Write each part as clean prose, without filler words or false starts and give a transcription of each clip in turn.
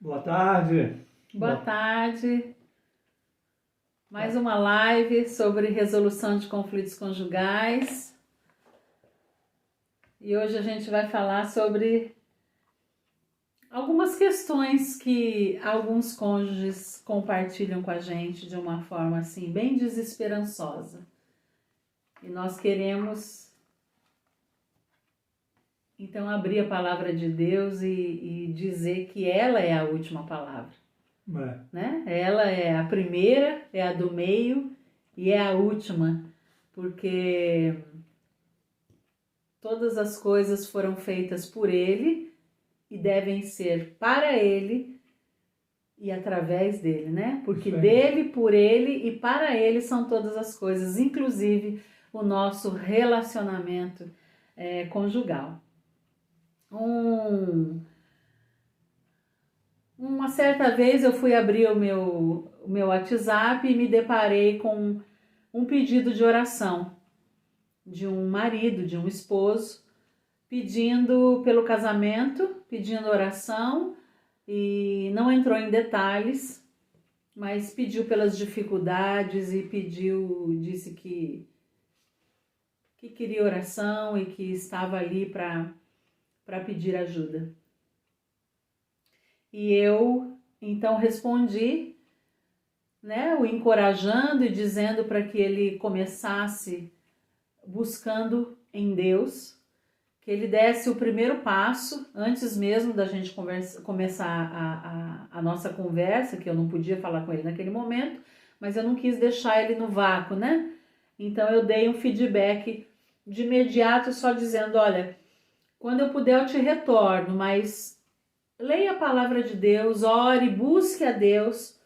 Boa tarde. Boa tarde. Mais uma live sobre resolução de conflitos conjugais. E hoje a gente vai falar sobre algumas questões que alguns cônjuges compartilham com a gente de uma forma assim bem desesperançosa. E nós queremos então abrir a palavra de Deus e dizer que ela é a última palavra. Né? Ela é a primeira, é a do meio e é a última, porque todas as coisas foram feitas por Ele e devem ser para Ele e através dele, né? Porque dele, por Ele e para Ele são todas as coisas, inclusive o nosso relacionamento conjugal. Uma certa vez eu fui abrir o meu WhatsApp e me deparei com um pedido de oração de um marido, de um esposo, pedindo pelo casamento, pedindo oração, e não entrou em detalhes, mas pediu pelas dificuldades e disse que queria oração e que estava ali para pedir ajuda. E eu então respondi, né, o encorajando e dizendo para que ele começasse buscando em Deus, que ele desse o primeiro passo, antes mesmo da gente começar a nossa conversa, que eu não podia falar com ele naquele momento, mas eu não quis deixar ele no vácuo, né? Então eu dei um feedback de imediato só dizendo, olha, quando eu puder eu te retorno, mas leia a palavra de Deus, ore, busque a Deus.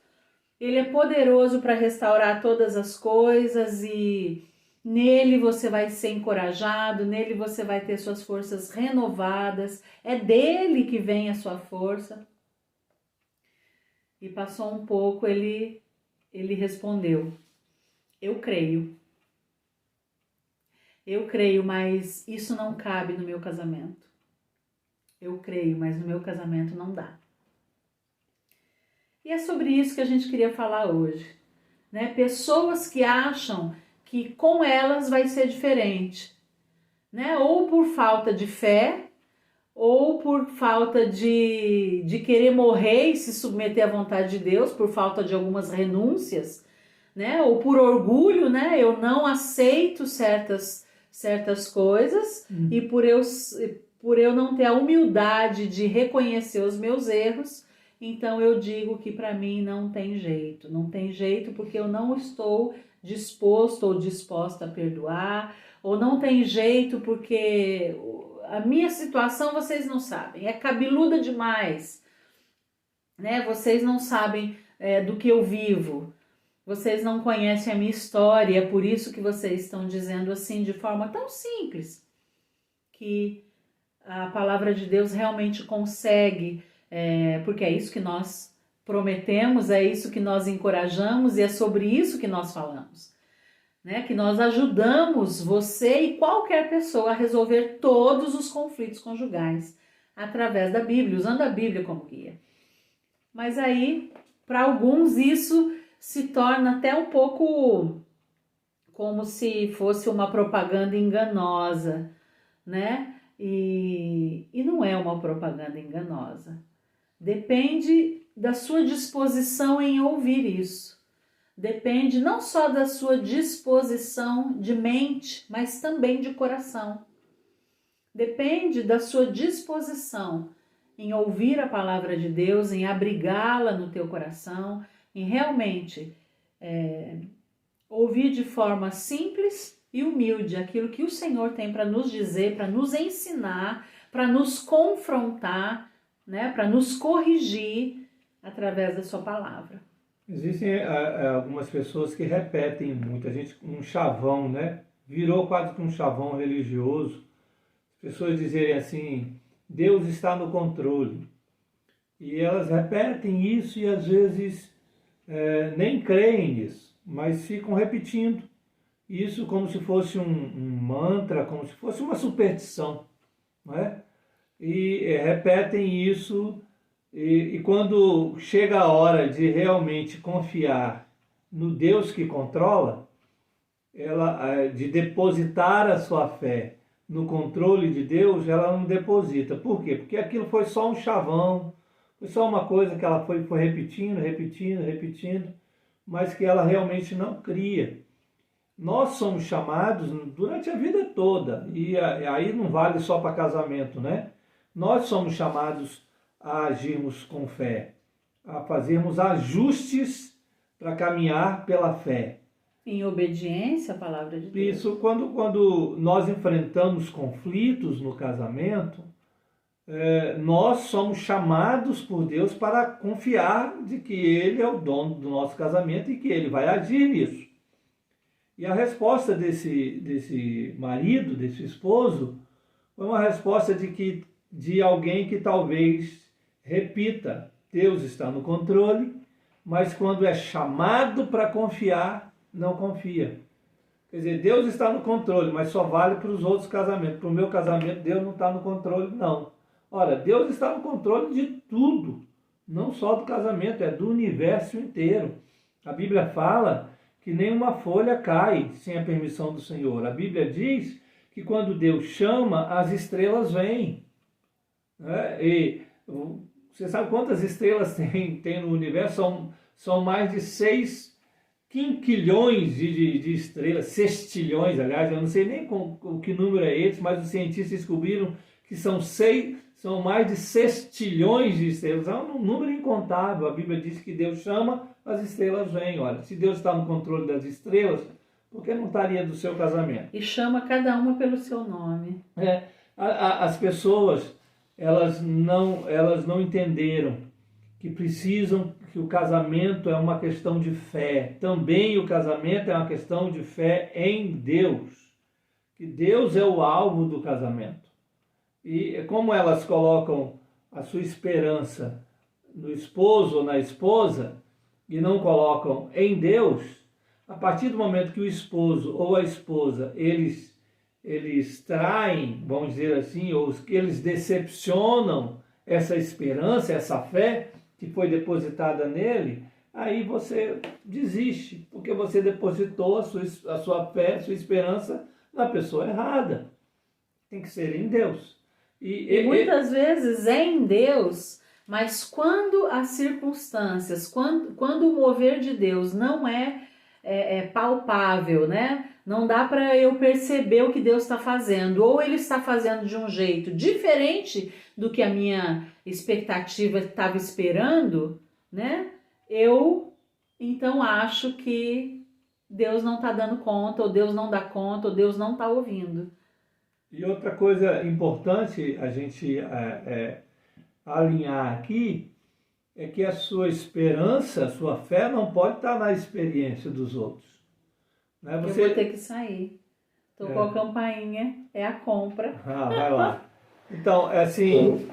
Ele é poderoso para restaurar todas as coisas e nele você vai ser encorajado, nele você vai ter suas forças renovadas. É dele que vem a sua força. E passou um pouco, ele respondeu, eu creio. Eu creio, mas isso não cabe no meu casamento. Eu creio, mas no meu casamento não dá. E é sobre isso que a gente queria falar hoje, né? Pessoas que acham que com elas vai ser diferente, né? Ou por falta de fé, ou por falta de querer morrer e se submeter à vontade de Deus, por falta de algumas renúncias, né? Ou por orgulho, né? Eu não aceito certas coisas e por eu não ter a humildade de reconhecer os meus erros, então eu digo que para mim não tem jeito. Não tem jeito porque eu não estou disposto ou disposta a perdoar, ou não tem jeito porque a minha situação vocês não sabem, é cabeluda demais, né? Vocês não sabem do que eu vivo, vocês não conhecem a minha história, é por isso que vocês estão dizendo assim de forma tão simples, que a palavra de Deus realmente consegue, porque é isso que nós prometemos, é isso que nós encorajamos e é sobre isso que nós falamos, né? Que nós ajudamos você e qualquer pessoa a resolver todos os conflitos conjugais através da Bíblia, usando a Bíblia como guia. Mas aí, para alguns, isso se torna até um pouco como se fosse uma propaganda enganosa, né? E não é uma propaganda enganosa. Depende da sua disposição em ouvir isso. Depende não só da sua disposição de mente, mas também de coração. Depende da sua disposição em ouvir a palavra de Deus, em abrigá-la no teu coração, em realmente ouvir de forma simples e humilde aquilo que o Senhor tem para nos dizer, para nos ensinar, para nos confrontar, né, para nos corrigir através da sua palavra. Existem algumas pessoas que repetem muito, a gente um chavão, né? Virou quase que um chavão religioso. As pessoas dizerem assim, Deus está no controle. E elas repetem isso e às vezes nem creem nisso, mas ficam repetindo isso como se fosse um mantra, como se fosse uma superstição, não é? E repetem isso E quando chega a hora de realmente confiar no Deus que controla, de depositar a sua fé no controle de Deus, ela não deposita. Por quê? Porque aquilo foi só um chavão, foi só uma coisa que ela foi repetindo, repetindo, repetindo, mas que ela realmente não cria. Nós somos chamados durante a vida toda, e aí não vale só para casamento, né? Nós somos chamados a agirmos com fé, a fazermos ajustes para caminhar pela fé. Em obediência à palavra de Deus. Isso, quando nós enfrentamos conflitos no casamento, nós somos chamados por Deus para confiar de que Ele é o dono do nosso casamento e que Ele vai agir nisso. E a resposta desse marido, desse esposo, foi uma resposta de alguém que talvez repita: Deus está no controle, mas quando é chamado para confiar, não confia. Quer dizer, Deus está no controle, mas só vale para os outros casamentos. Para o meu casamento, Deus não está no controle, não. Ora, Deus está no controle de tudo, não só do casamento, é do universo inteiro. A Bíblia fala que nenhuma folha cai sem a permissão do Senhor. A Bíblia diz que quando Deus chama, as estrelas vêm. E você sabe quantas estrelas tem no universo? São mais de 6 quinquilhões de estrelas, sextilhões, aliás, eu não sei nem o que número é esse, mas os cientistas descobriram que são mais de sextilhões de estrelas. É um número incontável. A Bíblia diz que Deus chama, as estrelas vêm. Olha, se Deus está no controle das estrelas, por que não estaria do seu casamento? E chama cada uma pelo seu nome. As pessoas, elas não entenderam que o casamento é uma questão de fé. Também o casamento é uma questão de fé em Deus. Que Deus é o alvo do casamento. E como elas colocam a sua esperança no esposo ou na esposa e não colocam em Deus, a partir do momento que o esposo ou a esposa, eles traem, vamos dizer assim, ou que eles decepcionam essa esperança, essa fé que foi depositada nele, aí você desiste, porque você depositou a sua fé, a sua esperança na pessoa errada. Tem que ser em Deus. E muitas vezes é em Deus, mas quando as circunstâncias, quando o mover de Deus não é palpável, né? Não dá para eu perceber o que Deus está fazendo, ou Ele está fazendo de um jeito diferente do que a minha expectativa estava esperando, né? Eu então acho que Deus não está dando conta, ou Deus não dá conta, ou Deus não está ouvindo. E outra coisa importante a gente alinhar aqui é que a sua esperança, a sua fé não pode estar na experiência dos outros. Né? Eu vou ter que sair. Tocou a campainha, é a compra. Vai lá. Então, assim,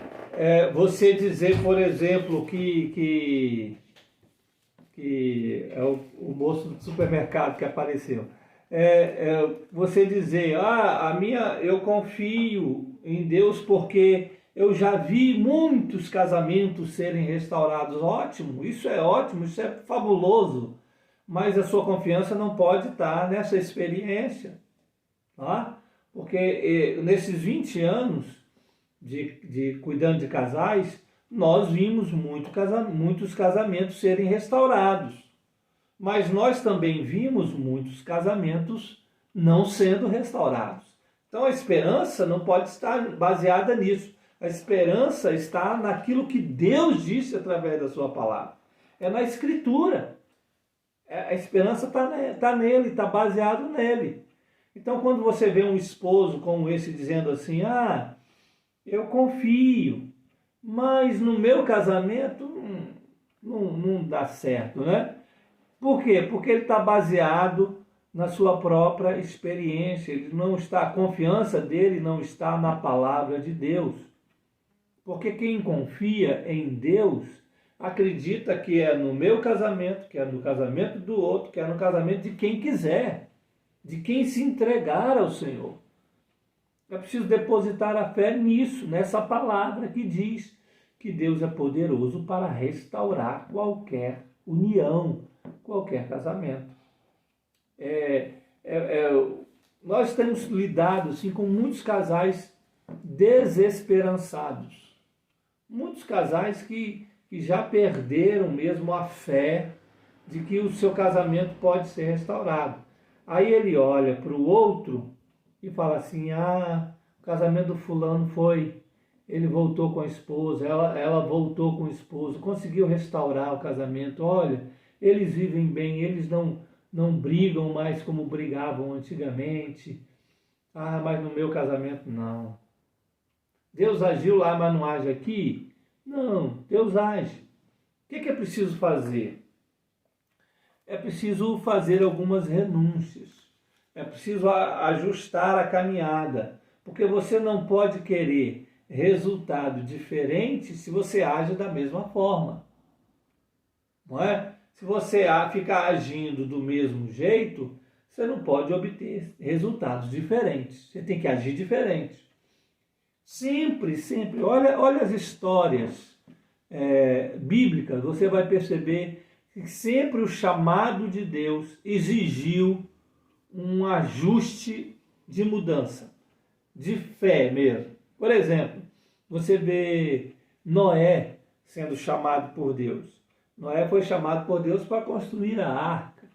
você dizer, por exemplo, que é o moço do supermercado que apareceu. Você dizer, eu confio em Deus porque eu já vi muitos casamentos serem restaurados. Ótimo, isso é fabuloso. Mas a sua confiança não pode estar nessa experiência. Tá? Porque nesses 20 anos de cuidando de casais, nós vimos muitos casamentos serem restaurados. Mas nós também vimos muitos casamentos não sendo restaurados. Então a esperança não pode estar baseada nisso. A esperança está naquilo que Deus disse através da sua palavra. É na Escritura. A esperança está nele, está baseado nele. Então quando você vê um esposo como esse dizendo assim, eu confio, mas no meu casamento não dá certo, né? Por quê? Porque ele está baseado na sua própria experiência. A confiança dele não está na palavra de Deus. Porque quem confia em Deus acredita que é no meu casamento, que é no casamento do outro, que é no casamento de quem quiser, de quem se entregar ao Senhor. É preciso depositar a fé nisso, nessa palavra que diz que Deus é poderoso para restaurar qualquer união, qualquer casamento. Nós temos lidado assim, com muitos casais desesperançados. Muitos casais que já perderam mesmo a fé de que o seu casamento pode ser restaurado. Aí ele olha para o outro e fala assim, o casamento do fulano ele voltou com a esposa, ela voltou com o esposo, conseguiu restaurar o casamento, olha, eles vivem bem, eles não brigam mais como brigavam antigamente. Mas no meu casamento não. Deus agiu lá, mas não age aqui? Não, Deus age. O que é preciso fazer? É preciso fazer algumas renúncias. É preciso ajustar a caminhada. Porque você não pode querer resultado diferente se você age da mesma forma. Não é? Se você ficar agindo do mesmo jeito, você não pode obter resultados diferentes. Você tem que agir diferente. Sempre, sempre. Olha as histórias bíblicas, você vai perceber que sempre o chamado de Deus exigiu um ajuste de mudança, de fé mesmo. Por exemplo, você vê Noé sendo chamado por Deus. Noé foi chamado por Deus para construir a arca,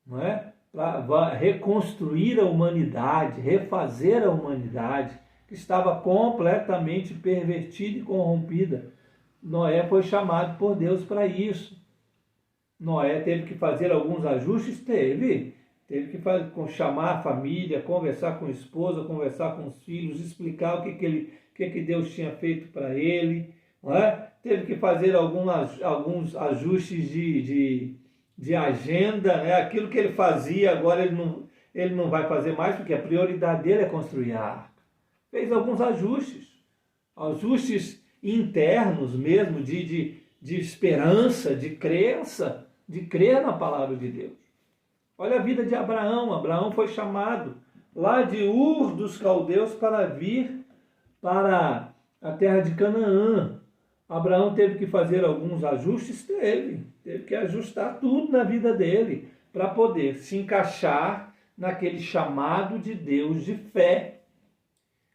não é? Para reconstruir a humanidade, refazer a humanidade, que estava completamente pervertida e corrompida. Noé foi chamado por Deus para isso. Noé teve que fazer alguns ajustes? Teve que chamar a família, conversar com a esposa, conversar com os filhos, explicar o que Deus tinha feito para ele. Não é? Teve que fazer alguns ajustes de agenda. Aquilo que ele fazia, agora ele não vai fazer mais, porque a prioridade dele é construir a arca. Fez alguns ajustes internos mesmo, de esperança, de crença, de crer na palavra de Deus. Olha a vida de Abraão. Abraão foi chamado lá de Ur dos Caldeus para vir para a terra de Canaã. Abraão teve que fazer alguns ajustes? Teve que ajustar tudo na vida dele para poder se encaixar naquele chamado de Deus de fé.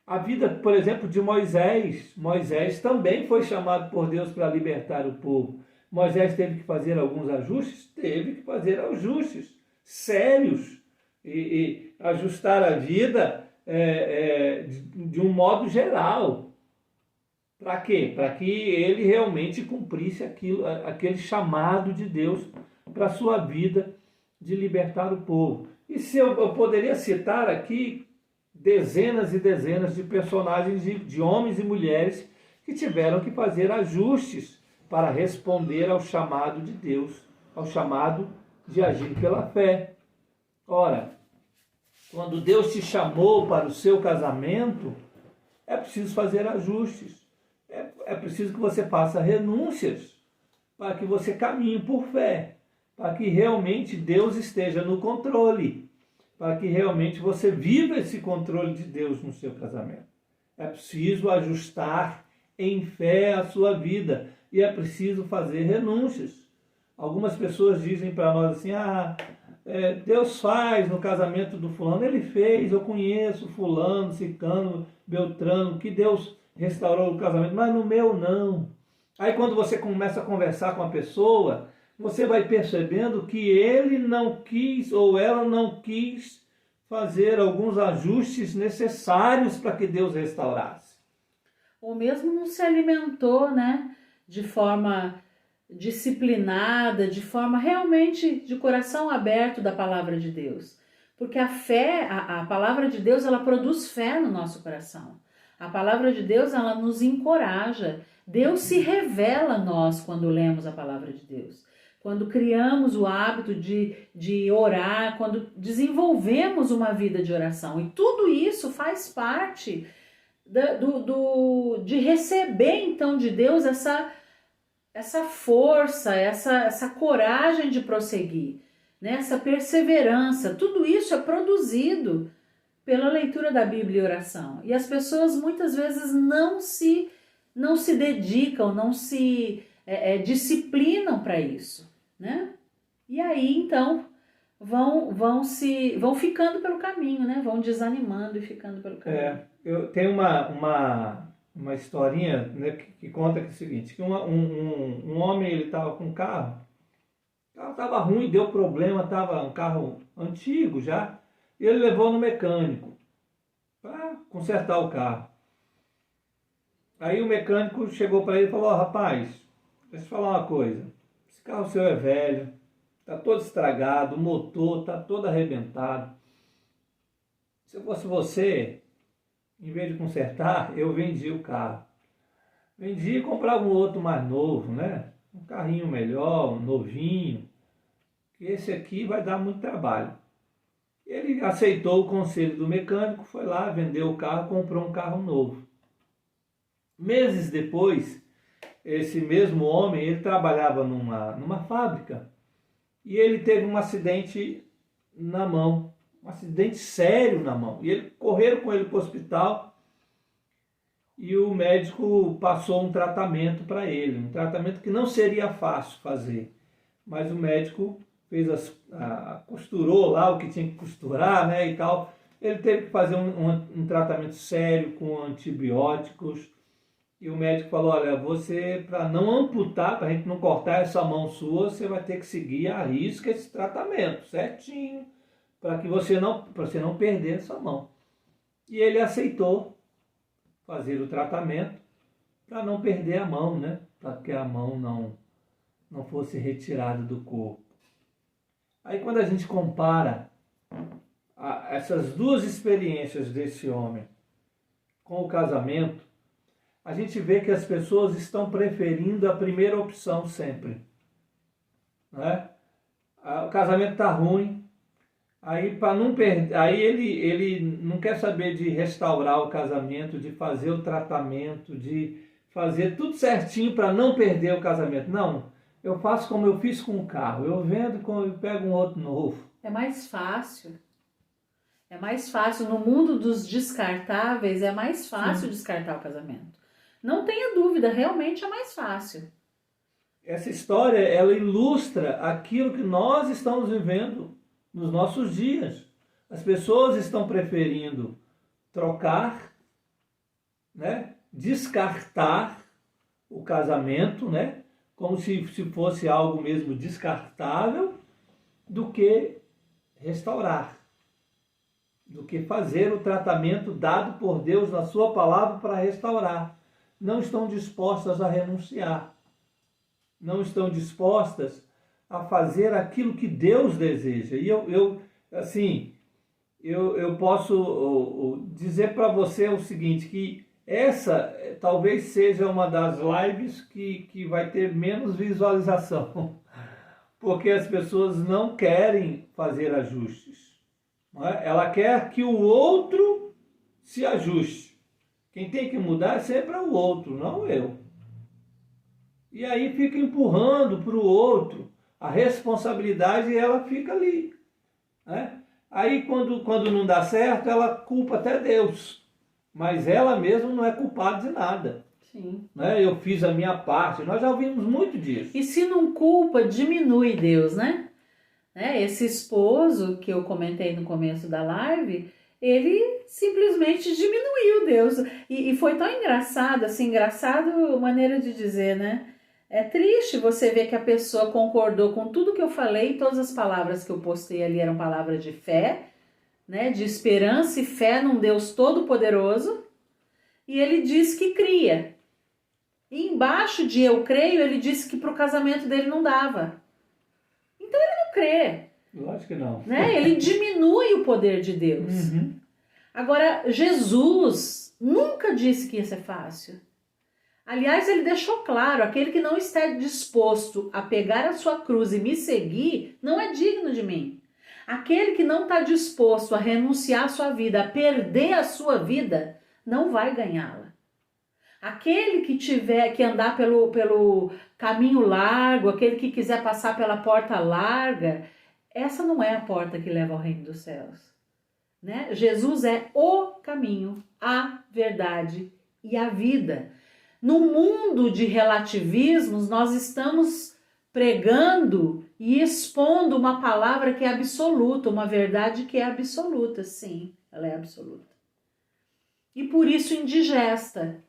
A vida, por exemplo, de Moisés. Moisés também foi chamado por Deus para libertar o povo. Moisés teve que fazer alguns ajustes? Teve que fazer ajustes sérios e ajustar a vida de um modo geral. Para quê? Para que ele realmente cumprisse aquele chamado de Deus para a sua vida de libertar o povo. E se eu poderia citar aqui dezenas e dezenas de personagens, de homens e mulheres que tiveram que fazer ajustes para responder ao chamado de Deus, ao chamado de agir pela fé. Ora, quando Deus te chamou para o seu casamento, é preciso fazer ajustes. É preciso que você faça renúncias para que você caminhe por fé, para que realmente Deus esteja no controle, para que realmente você viva esse controle de Deus no seu casamento. É preciso ajustar em fé a sua vida e é preciso fazer renúncias. Algumas pessoas dizem para nós assim, Deus faz no casamento do fulano, ele fez, eu conheço fulano, ciclano, beltrano, que Deus restaurou o casamento, mas no meu não. Aí quando você começa a conversar com a pessoa, você vai percebendo que ele não quis ou ela não quis fazer alguns ajustes necessários para que Deus restaurasse. Ou mesmo não se alimentou, né, de forma disciplinada, de forma realmente de coração aberto da palavra de Deus. Porque a fé, a palavra de Deus, ela produz fé no nosso coração. A palavra de Deus, ela nos encoraja. Deus se revela a nós quando lemos a palavra de Deus. Quando criamos o hábito de orar, quando desenvolvemos uma vida de oração. E tudo isso faz parte de receber, então, de Deus essa força, essa coragem de prosseguir, né? Essa perseverança. Tudo isso é produzido pela leitura da Bíblia e oração. E as pessoas muitas vezes não se não se dedicam, não se disciplinam para isso, né? E aí, então, vão ficando pelo caminho, né? Vão desanimando e ficando pelo caminho. Eu tenho uma historinha, né, que conta que é o seguinte, que um homem, ele estava com um carro, o carro estava ruim, deu problema, estava um carro antigo já, e ele levou no mecânico para consertar o carro. Aí o mecânico chegou para ele e falou: rapaz, deixa eu falar uma coisa, esse carro seu é velho, está todo estragado, o motor está todo arrebentado. Se eu fosse você, em vez de consertar, eu vendia o carro. Vendia e comprava um outro mais novo, né? Um carrinho melhor, um novinho. Que esse aqui vai dar muito trabalho. Ele aceitou o conselho do mecânico, foi lá, vendeu o carro, comprou um carro novo. Meses depois, esse mesmo homem, ele trabalhava numa fábrica e ele teve um acidente na mão. Um acidente sério na mão. E correram com ele para o hospital e o médico passou um tratamento para ele. Um tratamento que não seria fácil fazer. Mas o médico costurou lá o que tinha que costurar, né, e tal. Ele teve que fazer um tratamento sério com antibióticos. E o médico falou: olha, você, para não amputar, para a gente não cortar essa mão sua, você vai ter que seguir à risca esse tratamento, certinho, para você não perder essa mão. E ele aceitou fazer o tratamento para não perder a mão, né? Para que a mão não fosse retirada do corpo. Aí quando a gente compara essas duas experiências desse homem com o casamento, a gente vê que as pessoas estão preferindo a primeira opção sempre. Né? O casamento está ruim, aí para não perder, aí ele não quer saber de restaurar o casamento, de fazer o tratamento, de fazer tudo certinho para não perder o casamento. Não, eu faço como eu fiz com o carro, eu vendo e pego um outro novo. É mais fácil. É mais fácil. No mundo dos descartáveis, é mais fácil descartar o casamento. Não tenha dúvida, realmente é mais fácil. Essa história, ela ilustra aquilo que nós estamos vivendo nos nossos dias. As pessoas estão preferindo trocar, né, descartar o casamento, né, como se fosse algo mesmo descartável, do que restaurar, do que fazer o tratamento dado por Deus na sua palavra para restaurar. Não estão dispostas a renunciar, não estão dispostas a fazer aquilo que Deus deseja. E eu posso dizer para você o seguinte, que essa talvez seja uma das lives que vai ter menos visualização, porque as pessoas não querem fazer ajustes. Não é? Ela quer que o outro se ajuste. Quem tem que mudar é sempre o outro, não eu. E aí fica empurrando para o outro a responsabilidade, e ela fica ali. Né? Aí quando não dá certo, ela culpa até Deus. Mas ela mesma não é culpada de nada. Sim. Né? Eu fiz a minha parte, nós já ouvimos muito disso. E se não culpa, diminui Deus, né? Esse esposo que eu comentei no começo da live, ele simplesmente diminuiu Deus. E foi tão engraçado, assim, engraçado maneira de dizer, né? É triste você ver que a pessoa concordou com tudo que eu falei, todas as palavras que eu postei ali eram palavras de fé, né? De esperança e fé num Deus todo-poderoso. E ele diz que cria. E embaixo de eu creio, ele disse que para o casamento dele não dava. Então ele não crê. Lógico que não. Né? Ele diminui o poder de Deus. Uhum. Agora, Jesus nunca disse que ia ser fácil. Aliás, ele deixou claro, aquele que não está disposto a pegar a sua cruz e me seguir, não é digno de mim. Aquele que não está disposto a renunciar à sua vida, a perder a sua vida, não vai ganhá-la. Aquele que tiver que andar pelo caminho largo, aquele que quiser passar pela porta larga, essa não é a porta que leva ao reino dos céus. Né? Jesus é o caminho, a verdade e a vida. No mundo de relativismos, nós estamos pregando e expondo uma palavra que é absoluta, uma verdade que é absoluta, sim, ela é absoluta. E por isso indigesta.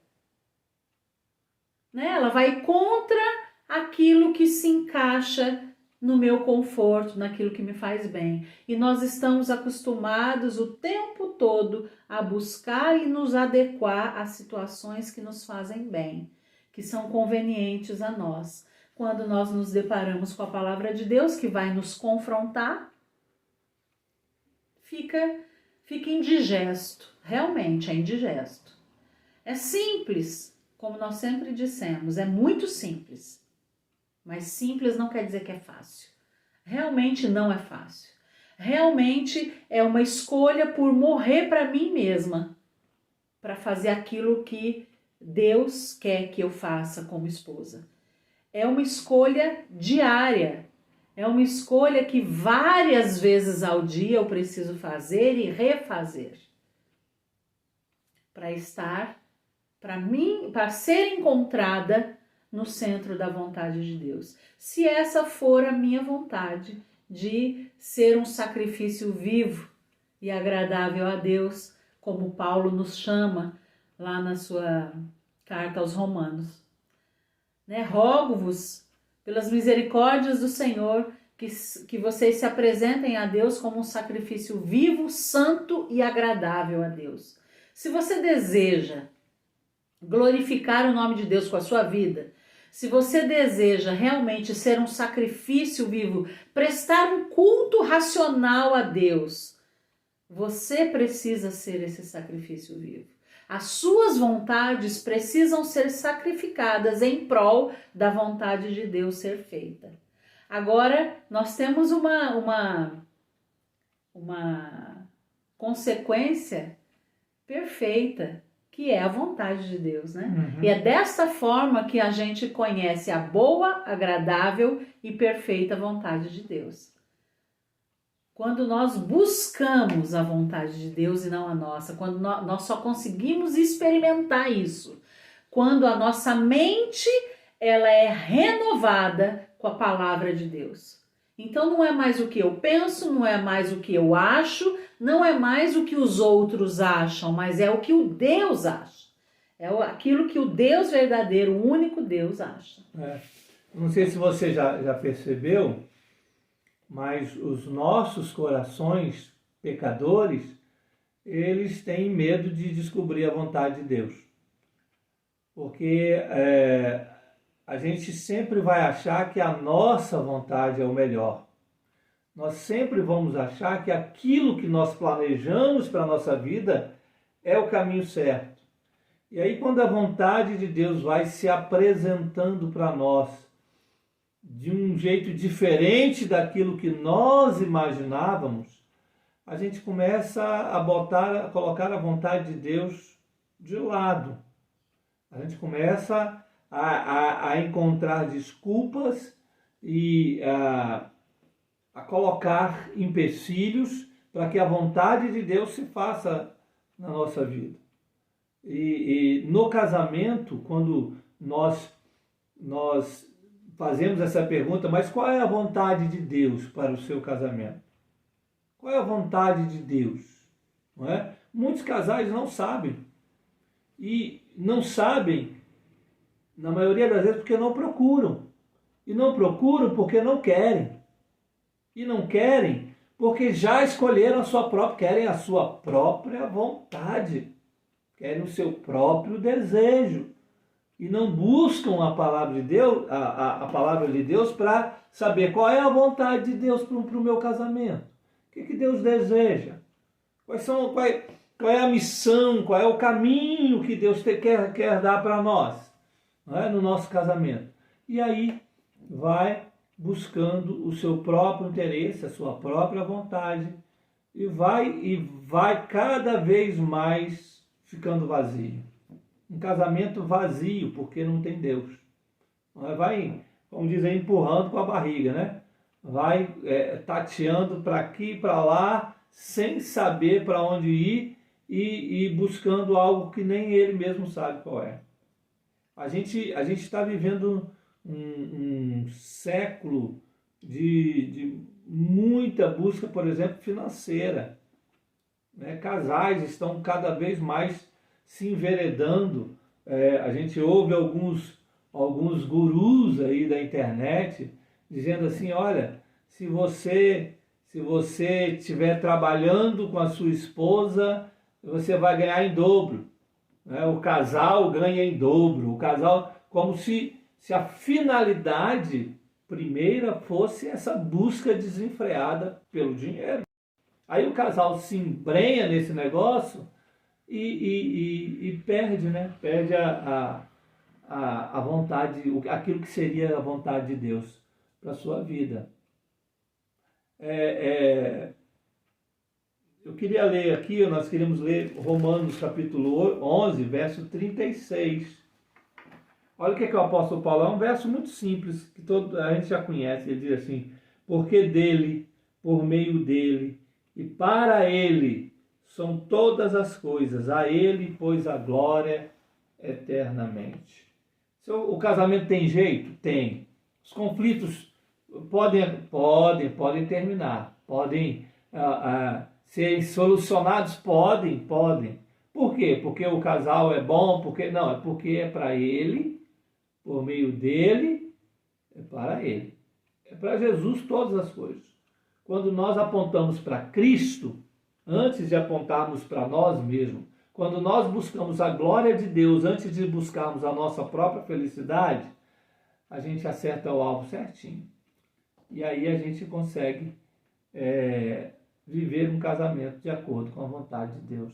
Né? Ela vai contra aquilo que se encaixa no meu conforto, naquilo que me faz bem. E nós estamos acostumados o tempo todo a buscar e nos adequar às situações que nos fazem bem, que são convenientes a nós. Quando nós nos deparamos com a palavra de Deus, que vai nos confrontar, fica indigesto. Realmente é indigesto. É simples, como nós sempre dissemos, é muito simples. Mas simples não quer dizer que é fácil. Realmente não é fácil. Realmente é uma escolha por morrer para mim mesma, para fazer aquilo que Deus quer que eu faça como esposa. É uma escolha diária. É uma escolha que várias vezes ao dia eu preciso fazer e refazer. Para estar, para ser encontrada no centro da vontade de Deus. Se essa for a minha vontade de ser um sacrifício vivo e agradável a Deus, como Paulo nos chama lá na sua carta aos Romanos. Né? Rogo-vos, pelas misericórdias do Senhor, que vocês se apresentem a Deus como um sacrifício vivo, santo e agradável a Deus. Se você deseja glorificar o nome de Deus com a sua vida, se você deseja realmente ser um sacrifício vivo, prestar um culto racional a Deus, você precisa ser esse sacrifício vivo. As suas vontades precisam ser sacrificadas em prol da vontade de Deus ser feita. Agora, nós temos uma consequência perfeita, que é a vontade de Deus, né? Uhum. E é dessa forma que a gente conhece a boa, agradável e perfeita vontade de Deus. Quando nós buscamos a vontade de Deus e não a nossa, quando nós só conseguimos experimentar isso, quando a nossa mente ela é renovada com a palavra de Deus. Então não é mais o que eu penso, não é mais o que eu acho, não é mais o que os outros acham, mas é o que o Deus acha. É aquilo que o Deus verdadeiro, o único Deus acha. Não sei se você já percebeu, mas os nossos corações pecadores, eles têm medo de descobrir a vontade de Deus. Porque a gente sempre vai achar que a nossa vontade é o melhor. Nós sempre vamos achar que aquilo que nós planejamos para a nossa vida é o caminho certo. E aí, quando a vontade de Deus vai se apresentando para nós de um jeito diferente daquilo que nós imaginávamos, a gente começa a colocar a vontade de Deus de lado. A gente começa a encontrar desculpas e a colocar empecilhos para que a vontade de Deus se faça na nossa vida. E no casamento, quando nós fazemos essa pergunta, mas qual é a vontade de Deus para o seu casamento? Qual é a vontade de Deus? Não é? Muitos casais não sabem. E não sabem, na maioria das vezes, porque não procuram. E não procuram porque não querem. E não querem porque já escolheram querem a sua própria vontade. Querem o seu próprio desejo. E não buscam a palavra de Deus, a palavra de Deus para saber qual é a vontade de Deus para o meu casamento. O que Deus deseja? Qual é a missão, qual é o caminho que Deus quer dar para nós, não é? No nosso casamento. E aí vai buscando o seu próprio interesse, a sua própria vontade, e vai cada vez mais ficando vazio. Um casamento vazio, porque não tem Deus. Vai, como dizem, empurrando com a barriga, né? Vai tateando para aqui e para lá, sem saber para onde ir e buscando algo que nem ele mesmo sabe qual é. A gente está vivendo um século de muita busca, por exemplo, financeira. Né? Casais estão cada vez mais se enveredando. A gente ouve alguns gurus aí da internet dizendo assim, olha, se você estiver trabalhando com a sua esposa, você vai ganhar em dobro. Né? O casal ganha em dobro. O casal, como se a finalidade primeira fosse essa busca desenfreada pelo dinheiro. Aí o casal se embrenha nesse negócio e perde, né? Perde a vontade, aquilo que seria a vontade de Deus para a sua vida. Eu queria ler aqui, nós queríamos ler Romanos capítulo 11, verso 36. Olha o que o apóstolo Paulo, é um verso muito simples, que a gente já conhece. Ele diz assim, porque dele, por meio dele e para ele são todas as coisas, a ele, pois, a glória eternamente. O casamento tem jeito? Tem. Os conflitos podem terminar, podem ser solucionados? Podem. Por quê? Porque o casal é bom? Não, é porque é para ele, por meio dele, é para ele. É para Jesus todas as coisas. Quando nós apontamos para Cristo, antes de apontarmos para nós mesmos, quando nós buscamos a glória de Deus, antes de buscarmos a nossa própria felicidade, a gente acerta o alvo certinho. E aí a gente consegue viver um casamento de acordo com a vontade de Deus.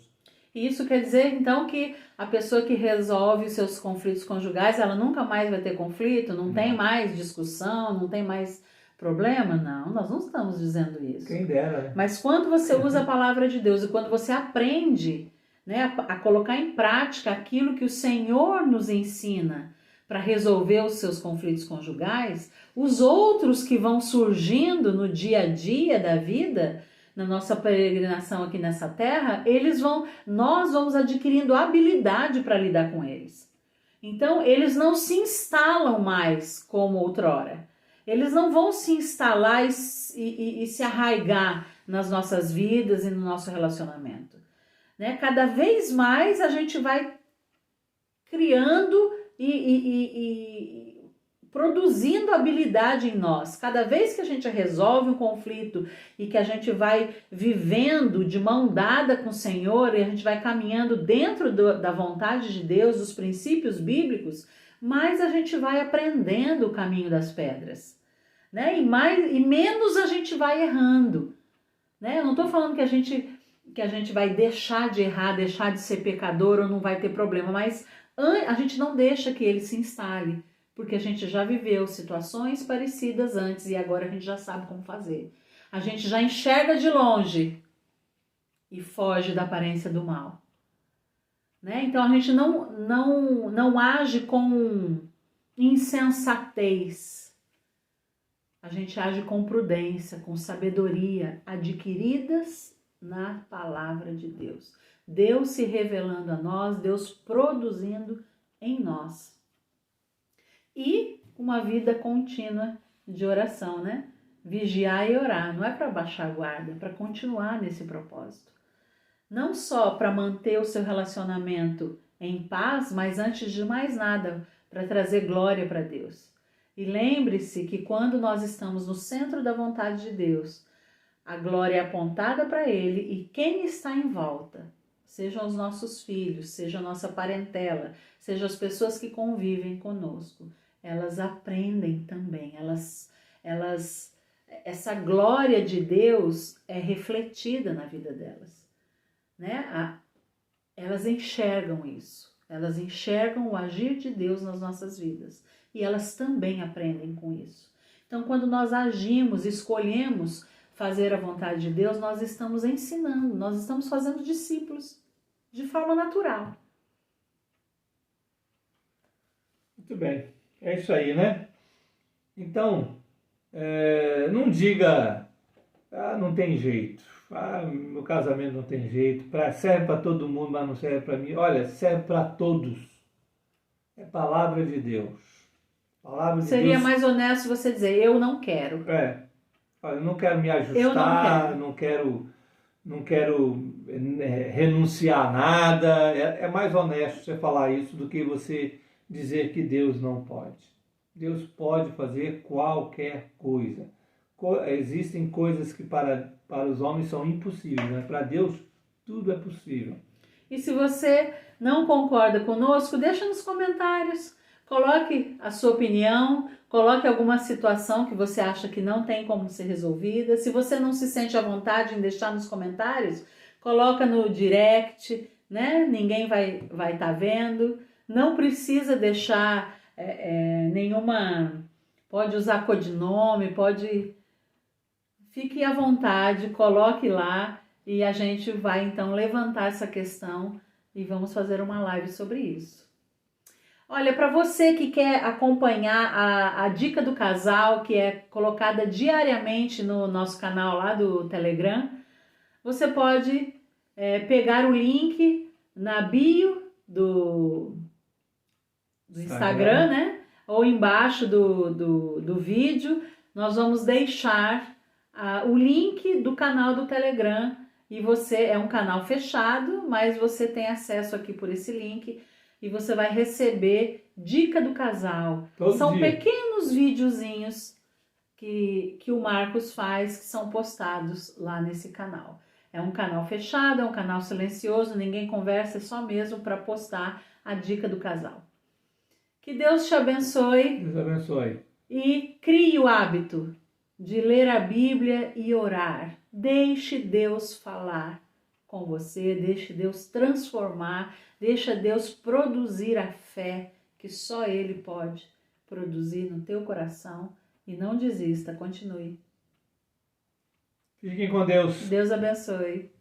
Isso quer dizer, então, que a pessoa que resolve os seus conflitos conjugais, ela nunca mais vai ter conflito, não tem mais discussão, não tem mais problema? Não, nós não estamos dizendo isso. Quem dera, né? Mas quando você usa a palavra de Deus e quando você aprende, né, a colocar em prática aquilo que o Senhor nos ensina para resolver os seus conflitos conjugais, os outros que vão surgindo no dia a dia da vida, na nossa peregrinação aqui nessa terra, nós vamos adquirindo habilidade para lidar com eles. Então, eles não se instalam mais como outrora. Eles não vão se instalar e se arraigar nas nossas vidas e no nosso relacionamento. Né? Cada vez mais a gente vai criando e produzindo habilidade em nós. Cada vez que a gente resolve um conflito e que a gente vai vivendo de mão dada com o Senhor e a gente vai caminhando dentro da vontade de Deus, dos princípios bíblicos, mais a gente vai aprendendo o caminho das pedras, né? E menos a gente vai errando, né? Eu não estou falando que a gente vai deixar de errar, deixar de ser pecador ou não vai ter problema, mas a gente não deixa que ele se instale, porque a gente já viveu situações parecidas antes e agora a gente já sabe como fazer. A gente já enxerga de longe e foge da aparência do mal. Né? Então a gente não age com insensatez. A gente age com prudência, com sabedoria, adquiridas na palavra de Deus. Deus se revelando a nós, Deus produzindo em nós. E uma vida contínua de oração, né? Vigiar e orar. Não é para baixar a guarda, é para continuar nesse propósito. Não só para manter o seu relacionamento em paz, mas antes de mais nada, para trazer glória para Deus. E lembre-se que quando nós estamos no centro da vontade de Deus, a glória é apontada para Ele e quem está em volta, sejam os nossos filhos, seja a nossa parentela, sejam as pessoas que convivem conosco, elas aprendem também, essa glória de Deus é refletida na vida delas, né? Elas enxergam isso, elas enxergam o agir de Deus nas nossas vidas e elas também aprendem com isso. Então, quando nós agimos, escolhemos fazer a vontade de Deus, nós estamos ensinando, nós estamos fazendo discípulos de forma natural. Muito bem. É isso aí, né? Então, não diga, não tem jeito, meu casamento não tem jeito, serve para todo mundo, mas não serve para mim. Olha, serve para todos. É palavra de Deus. Palavra de Seria Deus. mais honesto você dizer, eu não quero. Olha, eu não quero me Eu não ajustar, quero. não quero renunciar a nada. É mais honesto você falar isso do que você dizer que Deus não pode. Deus pode fazer qualquer coisa. Existem coisas que para os homens são impossíveis, mas para Deus tudo é possível. E se você não concorda conosco, deixa nos comentários. Coloque a sua opinião, coloque alguma situação que você acha que não tem como ser resolvida. Se você não se sente à vontade em deixar nos comentários, coloca no direct, né? Ninguém vai estar vendo. Não precisa deixar nenhuma... Pode usar codinome, pode... Fique à vontade, coloque lá e a gente vai então levantar essa questão e vamos fazer uma live sobre isso. Olha, para você que quer acompanhar a dica do casal, que é colocada diariamente no nosso canal lá do Telegram, você pode pegar o link na bio do Instagram, né? Ou embaixo do vídeo, nós vamos deixar o link do canal do Telegram. E você é um canal fechado, mas você tem acesso aqui por esse link e você vai receber dica do casal. São pequenos videozinhos que o Marcos faz, que são postados lá nesse canal. É um canal fechado, é um canal silencioso, ninguém conversa, é só mesmo para postar a dica do casal. Que Deus te abençoe. Deus abençoe. E crie o hábito de ler a Bíblia e orar. Deixe Deus falar com você, deixe Deus transformar, deixe Deus produzir a fé que só Ele pode produzir no teu coração. E não desista, continue. Fiquem com Deus. Deus abençoe.